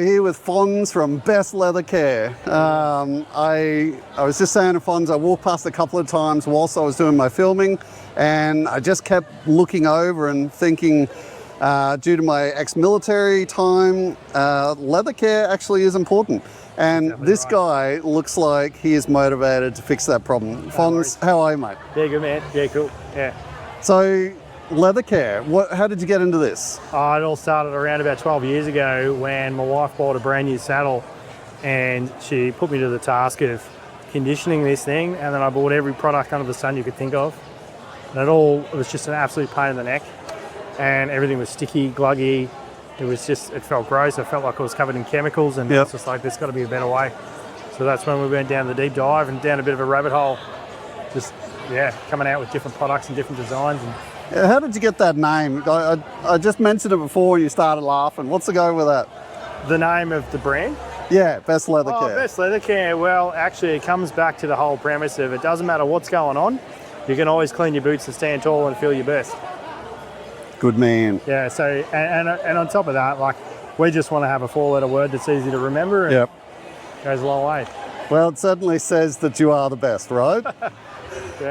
here with Fons from Best Leather Care. I was just saying to Fons, I walked past a couple of times whilst I was doing my filming, and I just kept looking over and thinking, due to my ex-military time, leather care actually is important. And this guy looks like he is motivated to fix that problem. Fons, how are you, mate? Yeah, good man. Yeah, cool. Yeah. So, leather care, how did you get into this? It all started around about 12 years ago when my wife bought a brand new saddle, and she put me to the task of conditioning this thing, and then I bought every product under the sun you could think of. And it was just an absolute pain in the neck, and everything was sticky, gluggy. It felt gross. I felt like I was covered in chemicals, and it's just like, there's got to be a better way. So that's when we went down the deep dive and down a bit of a rabbit hole, just, coming out with different products and different designs. And how did you get that name? I just mentioned it before and you started laughing. What's the go with that? The name of the brand? Yeah, Best Leather Care. Best Leather Care. Well, actually, it comes back to the whole premise of it doesn't matter what's going on, you can always clean your boots and stand tall and feel your best. Good man. Yeah, so, and on top of that, like, we just want to have a 4-letter word that's easy to remember, and goes a long way. Well, it certainly says that you are the best, right?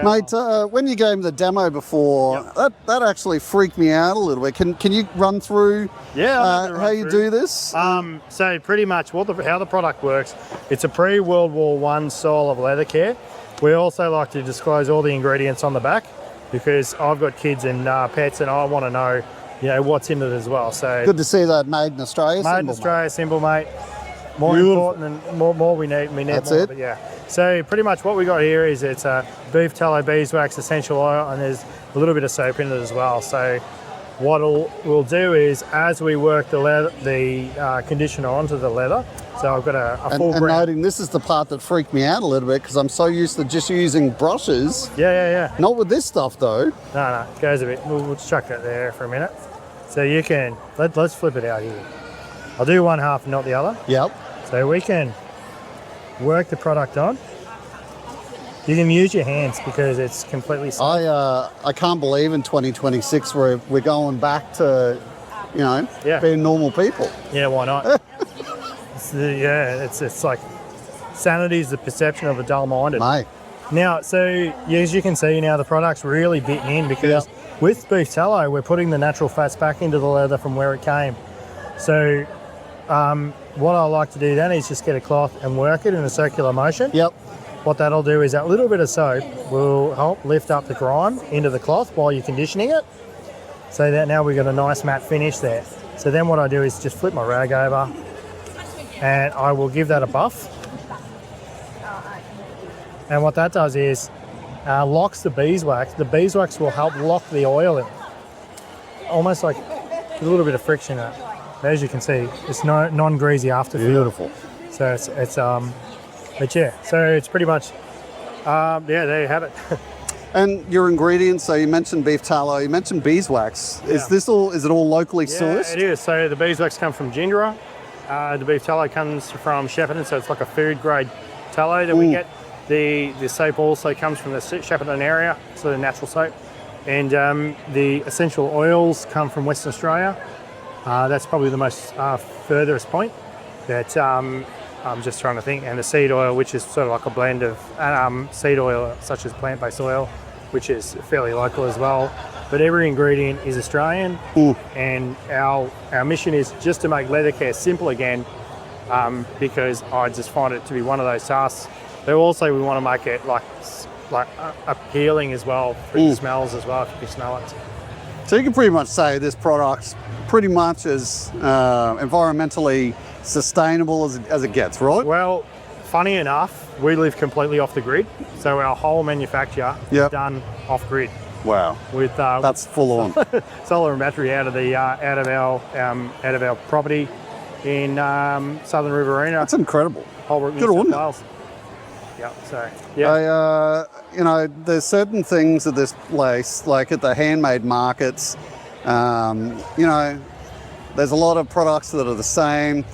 Mate, when you gave me the demo before, that actually freaked me out a little bit. Can you run through how you do this? So pretty much how the product works, it's a pre-World War I style of leather care. We also like to disclose all the ingredients on the back, because I've got kids and pets, and I want to know, what's in it as well. So good to see that made in Australia. Made in Australia, symbol, mate. More important than more we need. That's more, it. But yeah. So pretty much what we got here is it's a beef tallow beeswax essential oil, and there's a little bit of soap in it as well. So what we'll do is, as we work the conditioner onto the leather, so I've got a full and noting this is the part that freaked me out a little bit, because I'm so used to just using brushes. Yeah. Not with this stuff though. No, it goes a bit. We'll chuck that there for a minute. So you can let's flip it out here. I'll do one half and not the other. Yep. So we can work the product on. You can use your hands because it's completely safe. I can't believe in 2026 we're going back to, being normal people. Yeah, why not? It's like sanity is the perception of a dull-minded. Mate. Now, so as you can see now, the product's really bitten in, because with beef tallow, we're putting the natural fats back into the leather from where it came. So what I like to do then is just get a cloth and work it in a circular motion. Yep. What that'll do is that little bit of soap will help lift up the grime into the cloth while you're conditioning it, so that now we've got a nice matte finish there. So then what I do is just flip my rag over, and I will give that a buff. And what that does is locks the beeswax. The beeswax will help lock the oil in, almost like a little bit of friction. As you can see, it's non-greasy after. Beautiful. So it's so it's pretty much, there you have it. And your ingredients, so you mentioned beef tallow, you mentioned beeswax. Is it all locally sourced? It is. So the beeswax comes from Gindera. The beef tallow comes from Shepparton, so it's like a food grade tallow that we get. The soap also comes from the Shepparton area, so the natural soap. And the essential oils come from Western Australia. That's probably the most furthest point that I'm just trying to think. And the seed oil, which is sort of like a blend of seed oil, such as plant-based oil, which is fairly local as well. But every ingredient is Australian, and our mission is just to make leather care simple again, because I just find it to be one of those tasks. But also we want to make it like appealing as well, through the smells as well, if you can smell it. So you can pretty much say this product's pretty much as environmentally sustainable as it gets, right? Well, funny enough, we live completely off the grid, so our whole manufacture is done off grid. Wow, with that's full on solar and battery out of our property in Southern Riverina. That's incredible. Good on you. Yeah. There's certain things at this place, like at the Handmade Markets. There's a lot of products that are the same.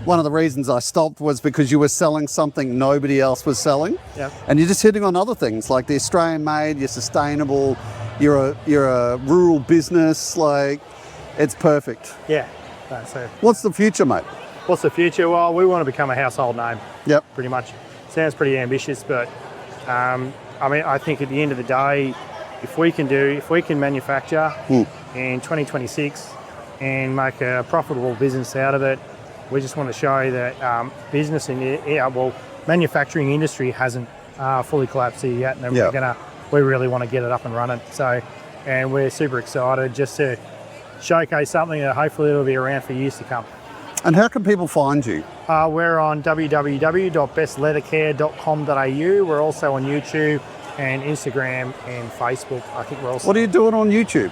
One of the reasons I stopped was because you were selling something nobody else was selling. Yep. And you're just hitting on other things like the Australian made, you're sustainable, you're a rural business, like it's perfect. Yeah. What's the future, mate? what's the future? Well, we want to become a household name. Yep. Pretty much. Sounds pretty ambitious, but I mean, I think at the end of the day, if we can manufacture in 2026 and make a profitable business out of it, we just want to show that business in manufacturing industry hasn't fully collapsed here yet, and we really want to get it up and running. So, and we're super excited just to showcase something that hopefully will be around for years to come. And how can people find you? We're on www.bestleathercare.com.au. We're also on YouTube and Instagram and Facebook. I think we're also. What are you doing on YouTube?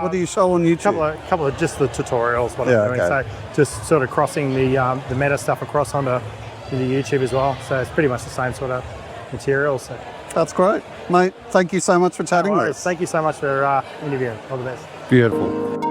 What do you show on YouTube? Couple of just the tutorials, what I'm doing. Okay. So just sort of crossing the meta stuff across onto the YouTube as well. So it's pretty much the same sort of material. So. That's great. Mate, thank you so much for chatting with us. Thank you so much for interviewing. All the best. Beautiful.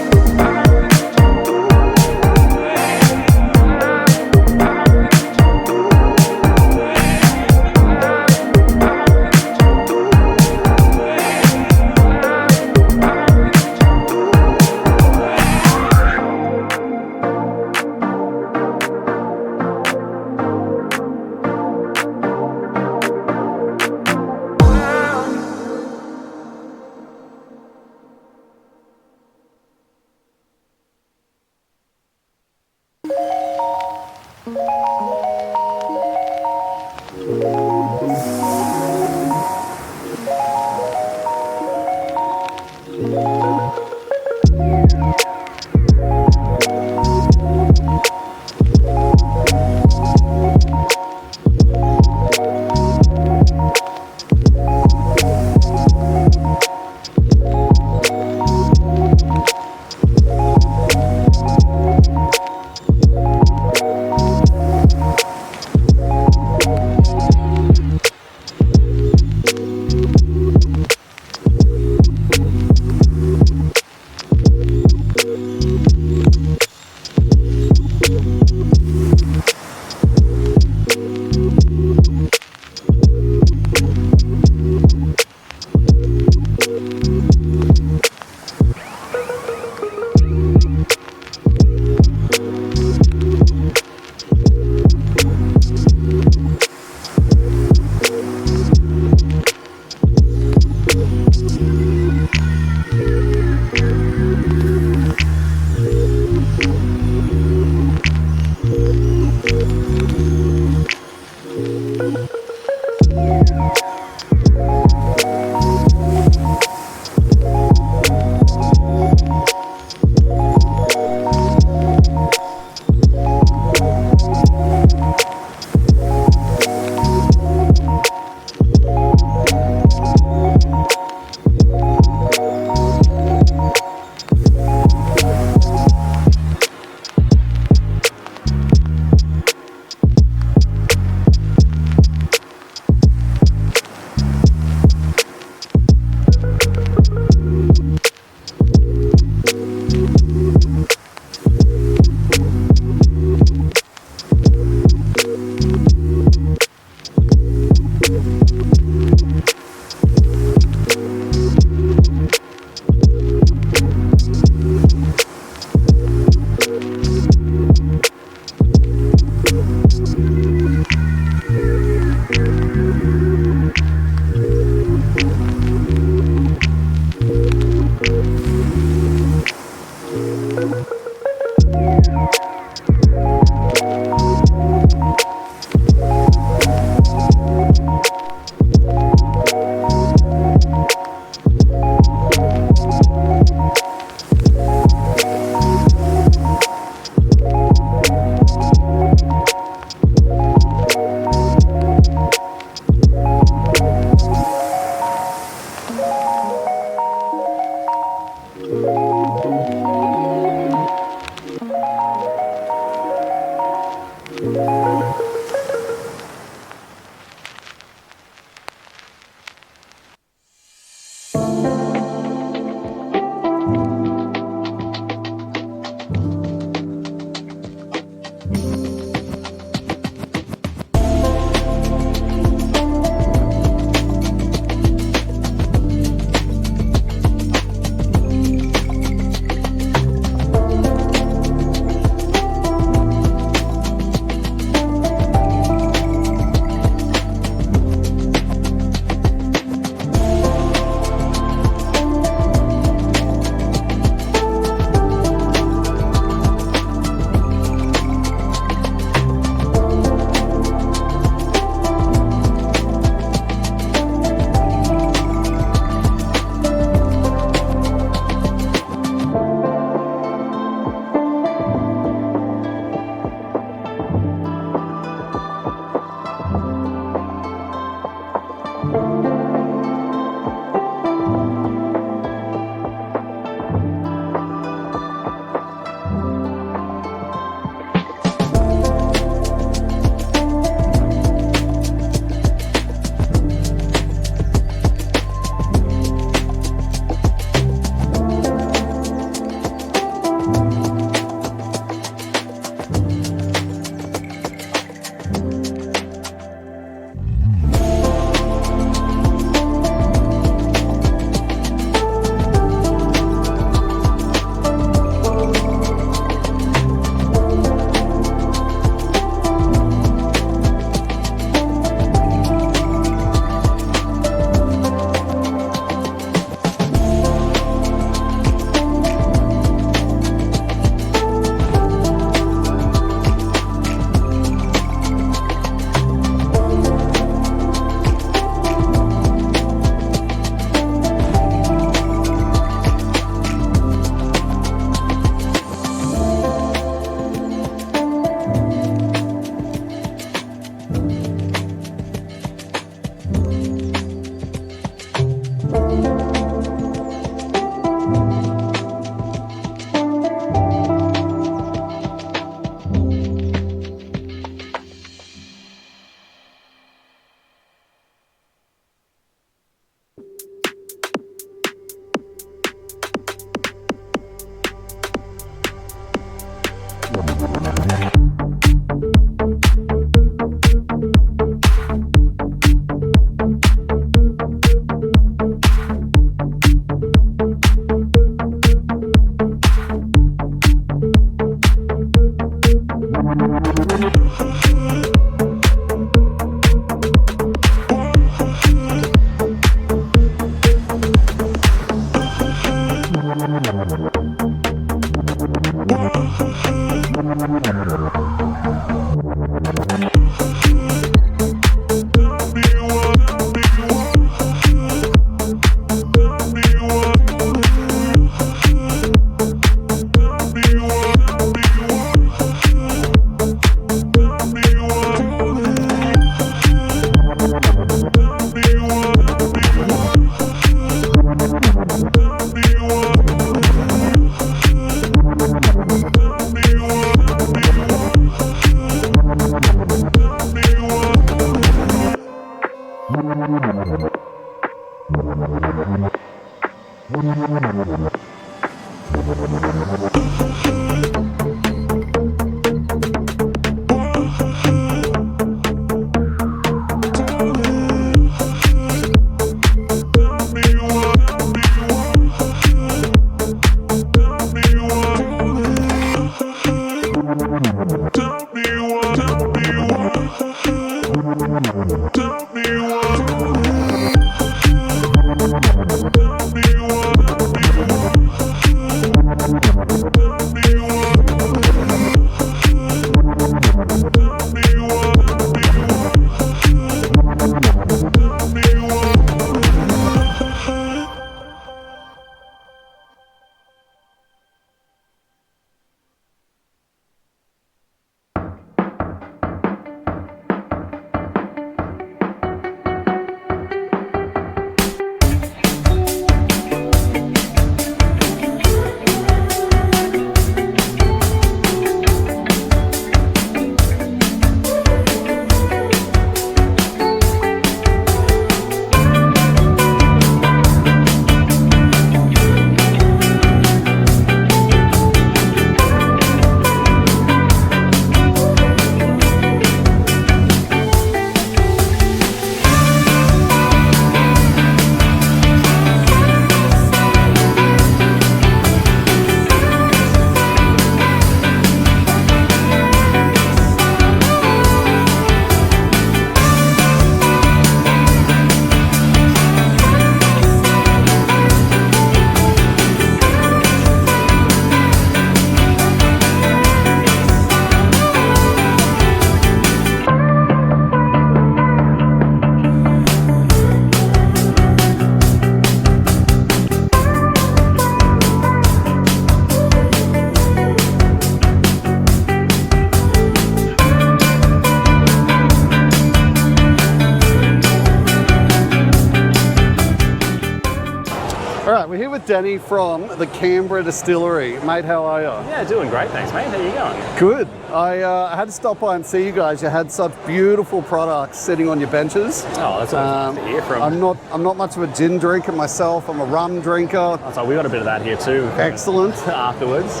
We're here with Danny from the Canberra Distillery. Mate, how are you? Yeah, doing great, thanks, mate. How you going? Good. I had to stop by and see you guys. You had such beautiful products sitting on your benches. Oh, that's awesome to hear from. I'm not much of a gin drinker myself. I'm a rum drinker. So we got a bit of that here too. Excellent. Afterwards.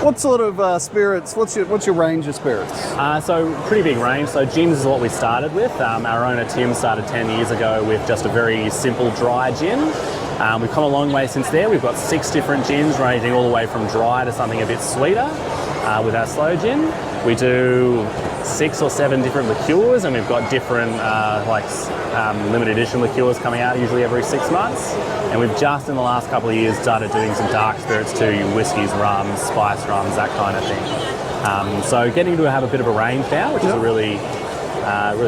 What sort of spirits? What's your range of spirits? So pretty big range. So gins is what we started with. Our owner Tim started 10 years ago with just a very simple dry gin. We've come a long way since there. We've got 6 different gins ranging all the way from dry to something a bit sweeter with our slow gin. We do 6 or 7 different liqueurs, and we've got different limited edition liqueurs coming out usually every 6 months. And we've just in the last couple of years started doing some dark spirits too, your whiskies, rums, spice rums, that kind of thing. So getting to have a bit of a range now, which is a really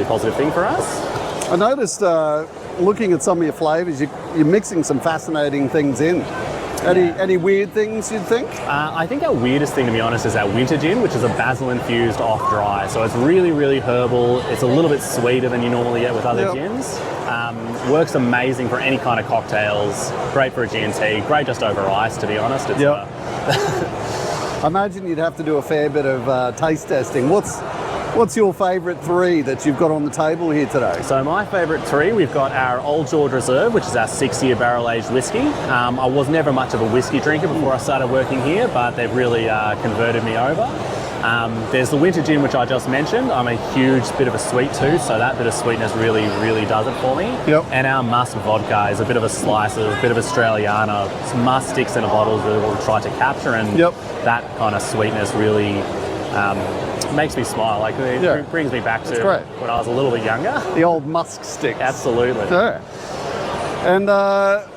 positive thing for us. I noticed looking at some of your flavours, you're mixing some fascinating things in. Any weird things you'd think? I think our weirdest thing, to be honest, is our winter gin, which is a basil infused off dry. So it's really, really herbal. It's a little bit sweeter than you normally get with other gins. Works amazing for any kind of cocktails. Great for a G&T. Great just over ice, to be honest. It's, I imagine you'd have to do a fair bit of taste testing. What's your favourite 3 that you've got on the table here today? So my favourite 3, we've got our Old George Reserve, which is our 6-year barrel-aged whiskey. I was never much of a whiskey drinker before I started working here, but they've really converted me over. There's the winter gin, which I just mentioned. I'm a huge bit of a sweet tooth, so that bit of sweetness really, really does it for me. And our musk vodka is a bit of a slice of a bit of Australiana. It's musk sticks in a bottle is really what we try to capture, and that kind of sweetness really makes me smile. Like it brings me back to when I was a little bit younger. The old musk sticks. Absolutely. Yeah. And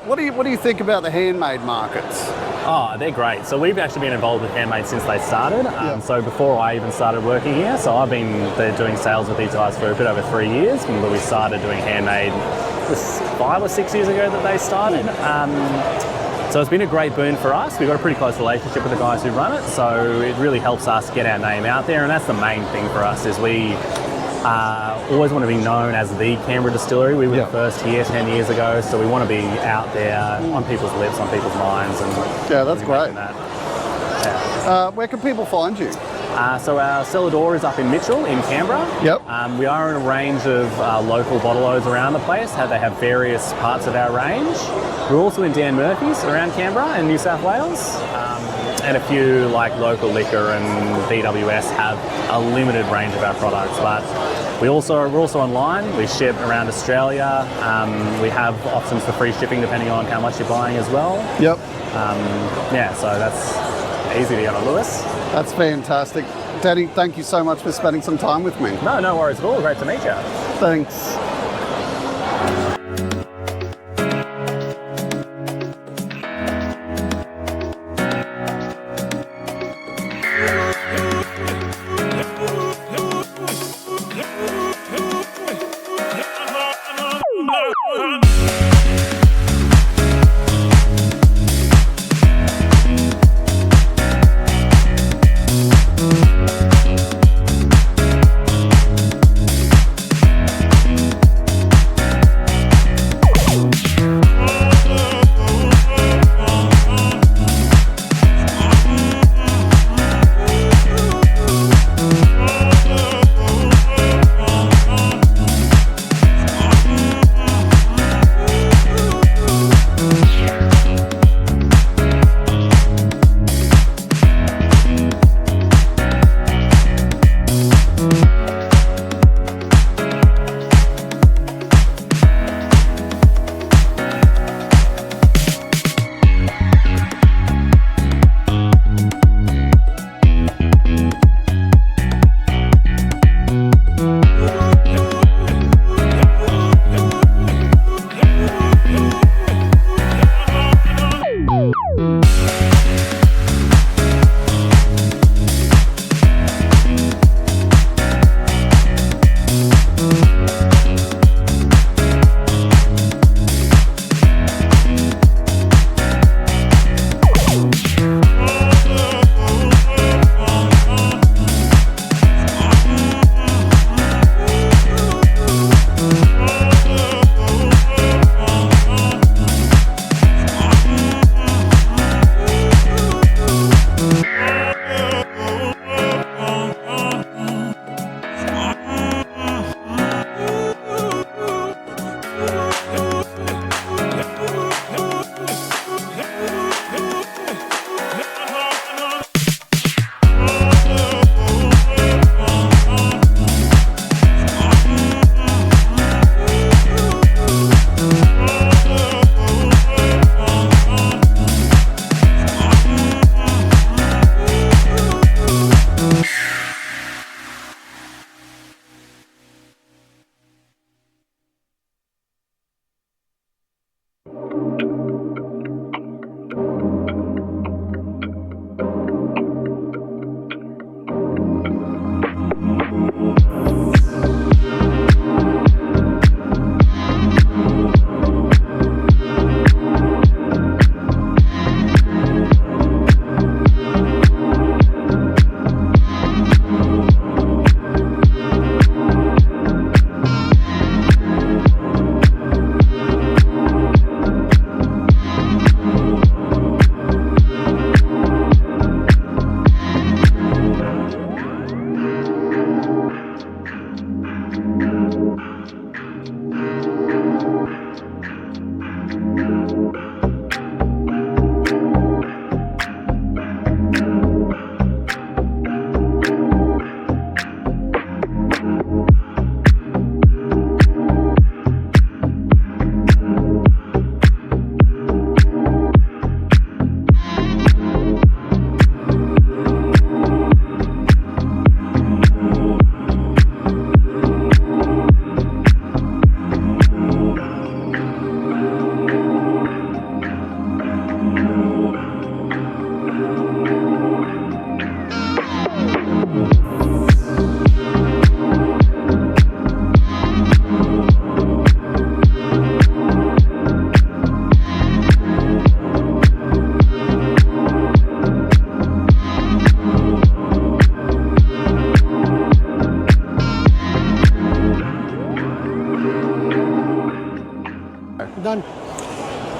what do you think about the handmade markets? Oh, they're great. So we've actually been involved with Handmade since they started. Yeah. So before I even started working here, so I've been doing sales with these guys for a bit over 3 years. But we started doing Handmade, it was 5 or 6 years ago that they started. So it's been a great boon for us. We've got a pretty close relationship with the guys who run it, so it really helps us get our name out there, and that's the main thing for us, is we always want to be known as the Canberra distillery. We were the first here 10 years ago, so we want to be out there on people's lips, on people's minds. And Yeah, that's great. that. Where can people find you? So our cellar door is up in Mitchell in Canberra. Yep. We are in a range of local bottle-os around the place. They have various parts of our range. We're also in Dan Murphy's around Canberra in New South Wales. And a few like local liquor and BWS have a limited range of our products. But we're also online. We ship around Australia. We have options for free shipping depending on how much you're buying as well. Yep. Yeah, so that's easy to get on Lewis. That's fantastic. Danny, thank you so much for spending some time with me. No worries at all. Great to meet you. Thanks.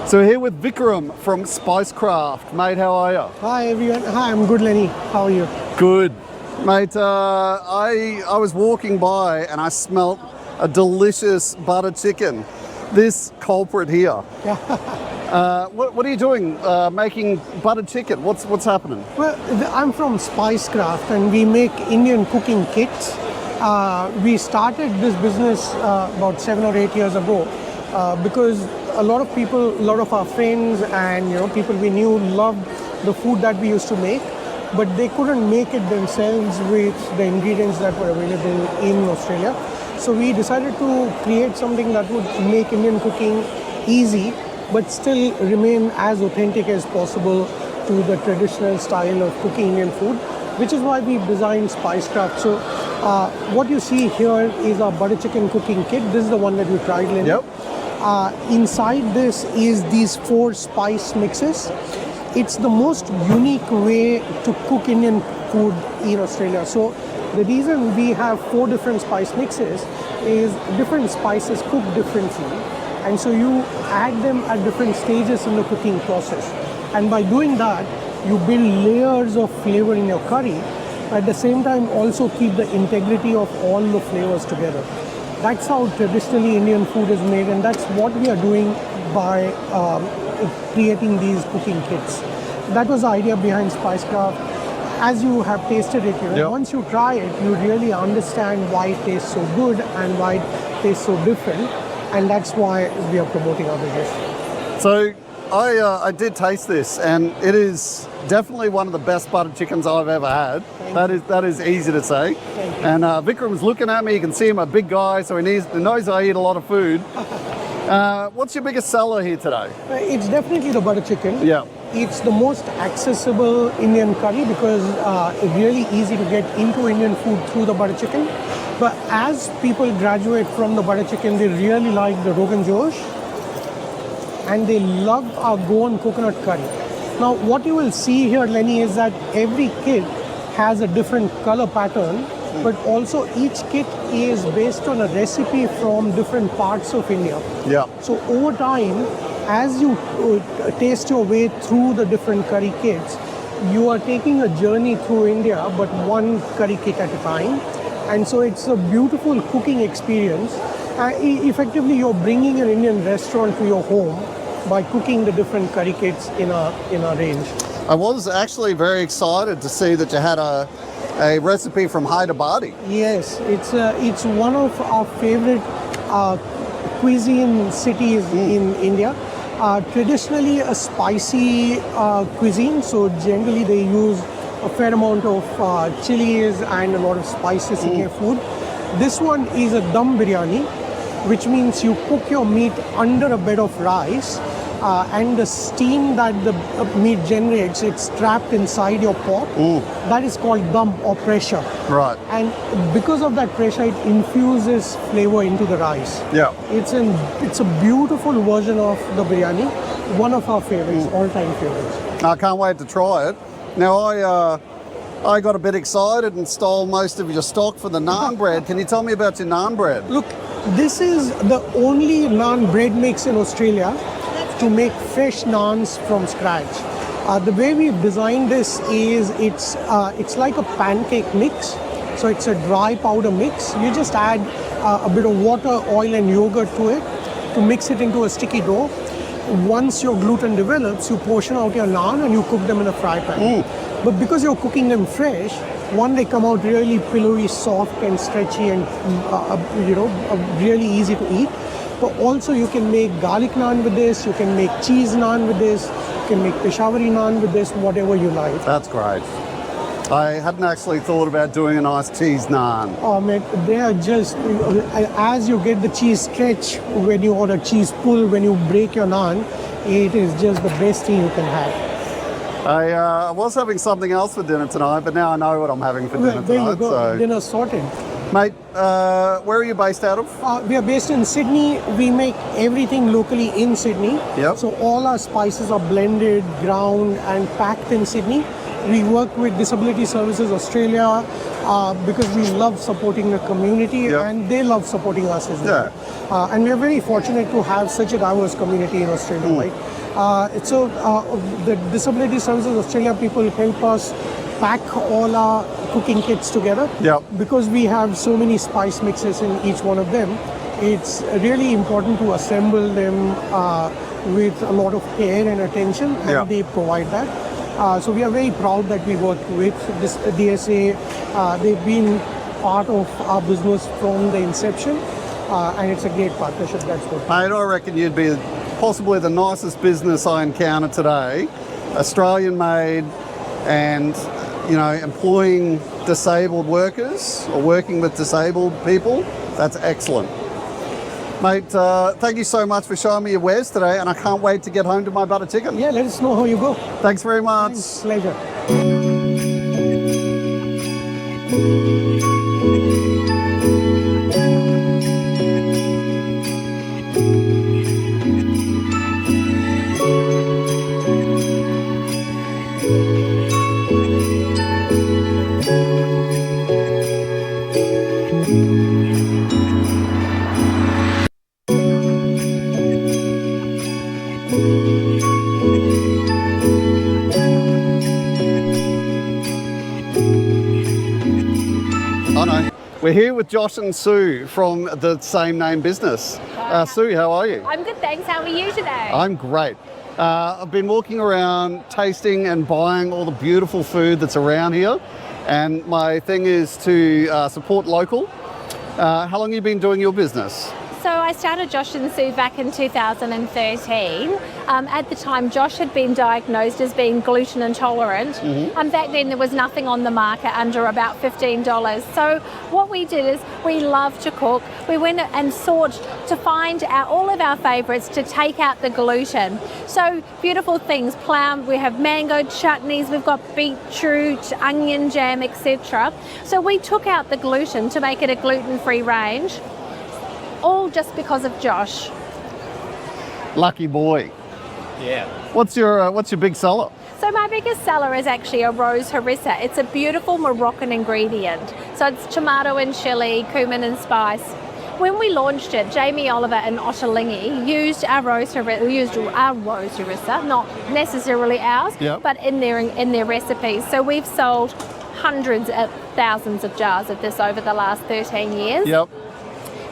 So we're here with Vikram from Spicecraft. Mate, how are you? Hi everyone. Hi, I'm good, Lenny. How are you? Good. Mate, I was walking by and I smelt a delicious butter chicken. This culprit here. What are you doing making butter chicken? What's happening? Well, I'm from Spicecraft and we make Indian cooking kits. We started this business about 7 or 8 years ago because a lot of people, a lot of our friends and people we knew loved the food that we used to make, but they couldn't make it themselves with the ingredients that were available in Australia. So we decided to create something that would make Indian cooking easy but still remain as authentic as possible to the traditional style of cooking Indian food, which is why we've designed Spicecraft. So what you see here is our butter chicken cooking kit. This is the one that we tried, Lenny. Yep. Inside this is these 4 spice mixes. It's the most unique way to cook Indian food in Australia. So the reason we have 4 different spice mixes is different spices cook differently. And so you add them at different stages in the cooking process. And by doing that, you build layers of flavor in your curry. At the same time, also keep the integrity of all the flavors together. That's how traditionally Indian food is made, and that's what we are doing by creating these cooking kits. That was the idea behind Spicecraft. As you have tasted it, Yep. Once you try it, you really understand why it tastes so good and why it tastes so different, and that's why we are promoting our business. So I did taste this, and it is definitely one of the best butter chickens I've ever had. That is easy to say. Thank you. And Vikram's looking at me. You can see him a big guy, so he knows I eat a lot of food. What's your biggest seller here today? It's definitely the butter chicken. Yeah. It's the most accessible Indian curry because it's really easy to get into Indian food through the butter chicken. But as people graduate from the butter chicken, they really like the Rogan Josh and they love our Goan coconut curry. Now, what you will see here, Lenny, is that every kit has a different color pattern, but also each kit is based on a recipe from different parts of India. Yeah. So over time, as you taste your way through the different curry kits, you are taking a journey through India, but one curry kit at a time. And so it's a beautiful cooking experience. Effectively, you're bringing an Indian restaurant to your home by cooking the different curry kits in a range. I was actually very excited to see that you had a recipe from Hyderabad. Yes, it's one of our favorite cuisine cities in India. Traditionally a spicy cuisine, so generally they use a fair amount of chilies and a lot of spices in their food. This one is a dum biryani, which means you cook your meat under a bed of rice, and the steam that the meat generates, it's trapped inside your pot. That is called dum or pressure. Right. And because of that pressure, it infuses flavor into the rice. Yeah. It's a beautiful version of the biryani, one of our favorites, all-time favorites. I can't wait to try it. Now I got a bit excited and stole most of your stock for the naan bread. Can you tell me about your naan bread? Look, this is the only naan bread mix in Australia to make fresh naans from scratch. The way we've designed this is it's like a pancake mix. So it's a dry powder mix. You just add a bit of water, oil and yogurt to it to mix it into a sticky dough. Once your gluten develops, you portion out your naan and you cook them in a fry pan. But because you're cooking them fresh, one, they come out really pillowy, soft and stretchy and really easy to eat. But also you can make garlic naan with this, you can make cheese naan with this, you can make Peshawari naan with this, whatever you like. That's great. I hadn't actually thought about doing a nice cheese naan. Oh man, they are just, as you get the cheese stretch, when you order cheese pull, when you break your naan, it is just the best thing you can have. I was having something else for dinner tonight, but now I know what I'm having for dinner There you tonight. go, So, dinner sorted. mate, where are you based out of? We are based in Sydney. We make everything locally in Sydney. Yep. So all our spices are blended, ground and packed in Sydney. We work with Disability Services Australia because we love supporting the community Yep. and they love supporting us as well. And we are very fortunate to have such a diverse community in Australia, right? The Disability Services Australia people help us pack all our cooking kits together. Yep. Because we have so many spice mixes in each one of them, it's really important to assemble them with a lot of care and attention, and Yep. they provide that. So we are very proud that we work with this DSA. They've been part of our business from the inception, and it's a great partnership. That's what. Mate, I reckon you'd be possibly the nicest business I encountered today. Australian made and, employing disabled workers or working with disabled people. That's excellent. Mate, thank you so much for showing me your wares today, and I can't wait to get home to my butter chicken. Yeah, let us know how you go. Thanks very much. Pleasure. I know. We're here with Josh and Sue from the same name business. Sue, how are you? I'm good, thanks. How are you today? I'm great. I've been walking around tasting and buying all the beautiful food that's around here, and my thing is to support local. How long have you been doing your business? So I started Josh and Sue back in 2013. At the time, Josh had been diagnosed as being gluten intolerant. And back then there was nothing on the market under about $15. So what we did is we love to cook. We went and sought to find out all of our favourites to take out the gluten. So beautiful things, we have mango chutneys, we've got beetroot, onion jam, etc. So we took out the gluten to make it a gluten-free range. All just because of Josh. Lucky boy. Yeah. What's your big seller? So my biggest seller is actually a rose harissa. It's a beautiful Moroccan ingredient. So it's tomato and chili, cumin and spice. When we launched it, Jamie Oliver and Ottolenghi used our rose harissa, not necessarily ours, Yep. but in their recipes. So we've sold hundreds of thousands of jars of this over the last 13 years. Yep.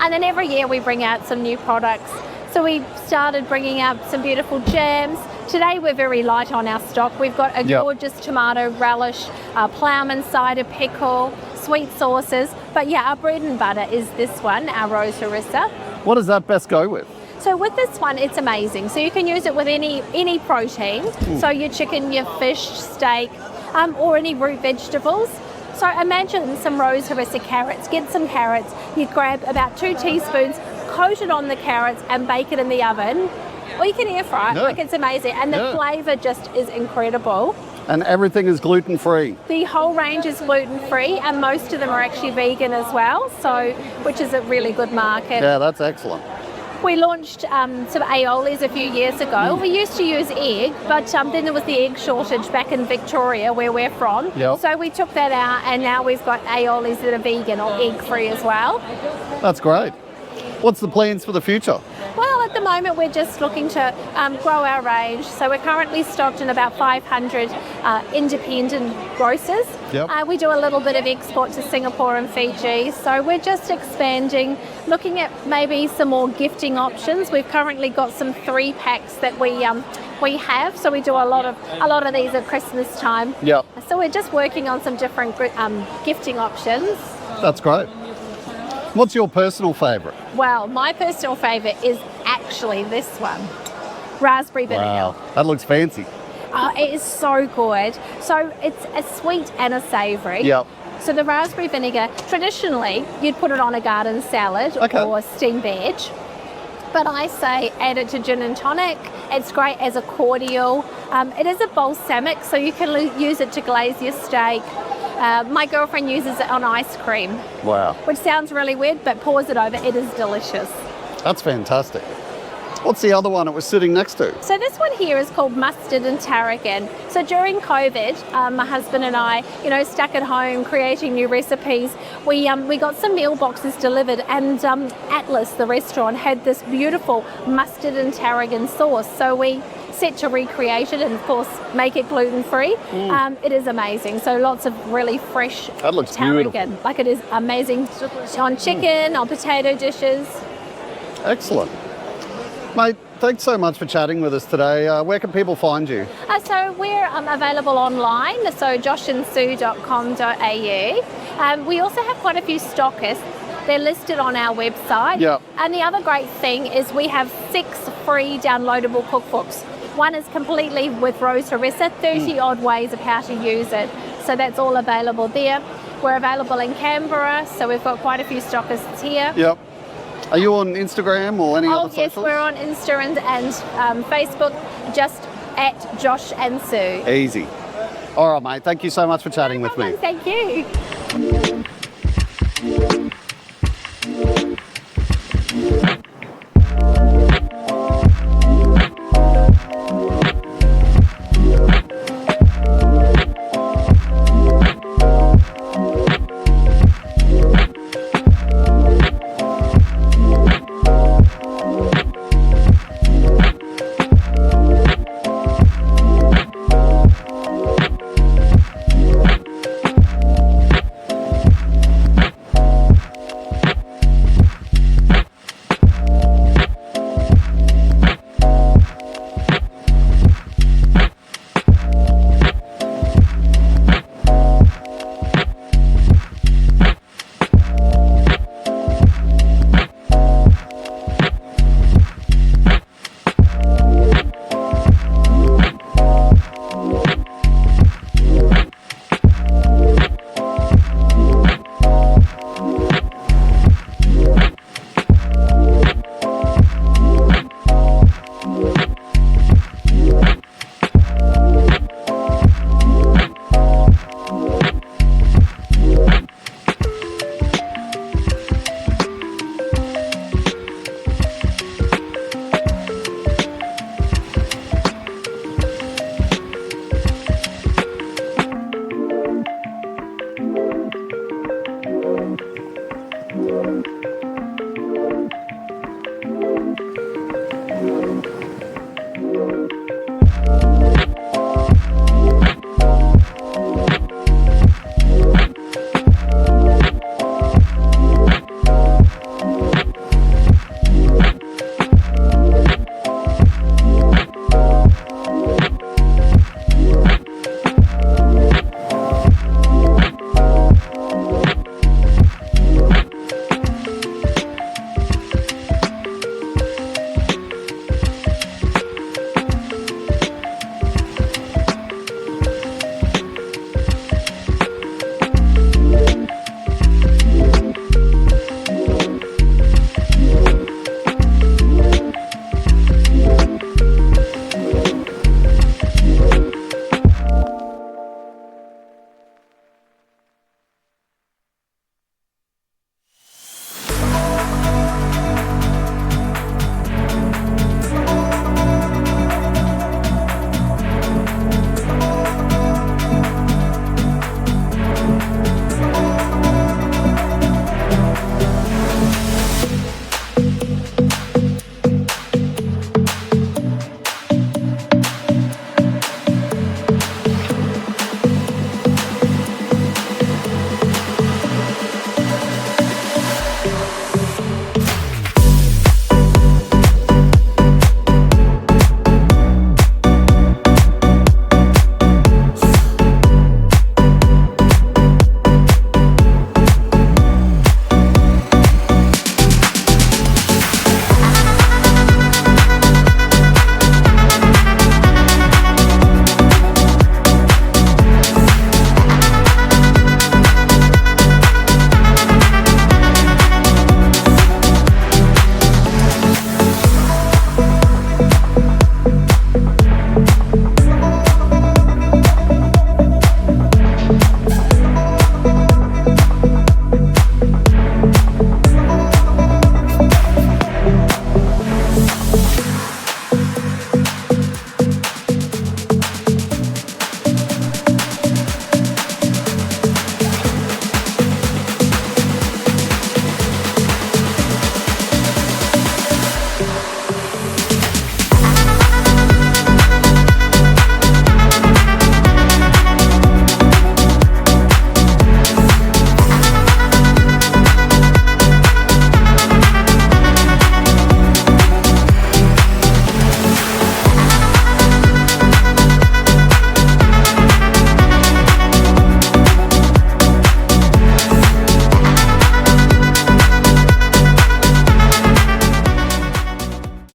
And then every year we bring out some new products. So we started bringing out some beautiful jams. Today we're very light on our stock. We've got a Yep. gorgeous tomato relish, ploughman cider pickle, sweet sauces. But yeah, our bread and butter is this one, our rose harissa. What does that best go with? So with this one, it's amazing. So you can use it with any protein. So your chicken, your fish, steak, or any root vegetables. So imagine some rose harissa carrots. Get some carrots. You grab about 2 teaspoons, coat it on the carrots and bake it in the oven. Or you can air fry it. Yeah. Like, it's amazing. And the Yeah. flavour just is incredible. And everything is gluten free. The whole range is gluten-free and most of them are actually vegan as well, so which is a really good market. Yeah, that's excellent. We launched some aiolis a few years ago. We used to use egg, but then there was the egg shortage back in Victoria, where we're from. Yep. So we took that out, and now we've got aiolis that are vegan or egg-free as well. That's great. What's the plans for the future? Well, at the moment, we're just looking to grow our range. So we're currently stocked in about 500 independent grocers. Yep. We do a little bit of export to Singapore and Fiji. So we're just expanding, looking at maybe some more gifting options. We've currently got some 3-packs that we have. So we do a lot of these at Christmas time. Yep. So we're just working on some different gifting options. That's great. What's your personal favourite? Well, my personal favourite is actually this one, raspberry vinegar. Wow, that looks fancy. Oh, it is so good. So it's a sweet and a savoury. Yep. So the raspberry vinegar, traditionally, you'd put it on a garden salad Okay. or steamed veg. But I say add it to gin and tonic. It's great as a cordial. It is a balsamic, so you can use it to glaze your steak. My girlfriend uses it on ice cream, Wow, which sounds really weird, but pours it over. It is delicious. that's fantastic. What's the other one it was sitting next to? So this one here is called mustard and tarragon. So during COVID, my husband and I, stuck at home creating new recipes. We got some meal boxes delivered, and Atlas, the restaurant, had this beautiful mustard and tarragon sauce. So we set to recreate it and, of course, make it gluten-free. It is amazing. So lots of really fresh That looks tarragon. beautiful. Like, it is amazing on chicken, on potato dishes. Excellent. Mate, thanks so much for chatting with us today. Where can people find you? So we're available online, so joshandsue.com.au. We also have quite a few stockists. They're listed on our website. Yep. And the other great thing is we have 6 free downloadable cookbooks. One is completely with Rose Harissa, 30 odd ways of how to use it. So that's all available there. We're available in Canberra, so we've got quite a few stockists here. Yep. Are you on Instagram or any other Yes, socials? we're on Insta and Facebook, just at Josh and Sue. Easy. All right, mate. Thank you so much for chatting with me. Thank you.